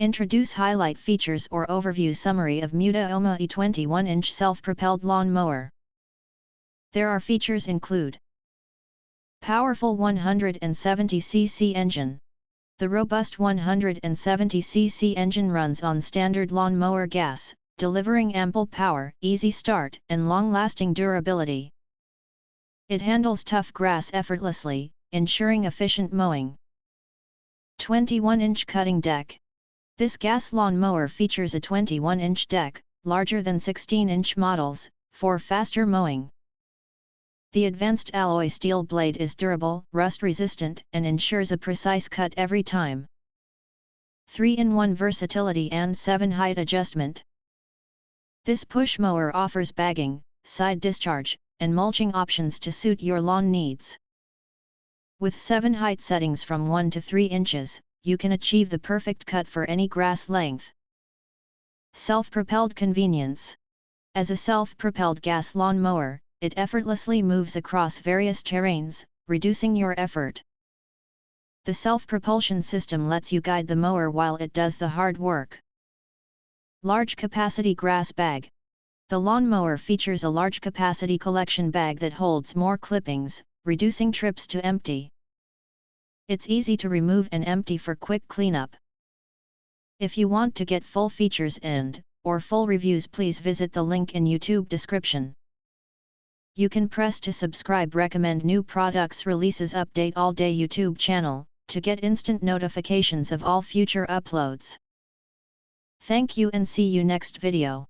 Introduce highlight features or overview summary of Mutaomay 21-inch self-propelled lawn mower. There are features include: powerful 170cc engine. The robust 170cc engine runs on standard lawn mower gas, delivering ample power, easy start, and long-lasting durability. It handles tough grass effortlessly, ensuring efficient mowing. 21-inch cutting deck. This gas lawn mower features a 21-inch deck, larger than 16-inch models, for faster mowing. The advanced alloy steel blade is durable, rust-resistant, and ensures a precise cut every time. 3-in-1 versatility and 7-height adjustment. This push mower offers bagging, side discharge, and mulching options to suit your lawn needs. With 7 height settings from 1 to 3 inches, you can achieve the perfect cut for any grass length. Self-propelled convenience. As a self-propelled gas lawn mower, it effortlessly moves across various terrains, reducing your effort. The self-propulsion system lets you guide the mower while it does the hard work. Large capacity grass bag. The lawn mower features a large capacity collection bag that holds more clippings, reducing trips to empty. It's easy to remove and empty for quick cleanup. If you want to get full features or full reviews, please visit the link in YouTube description. You can press to subscribe recommend new products releases update all day YouTube channel, to get instant notifications of all future uploads. Thank you and see you next video.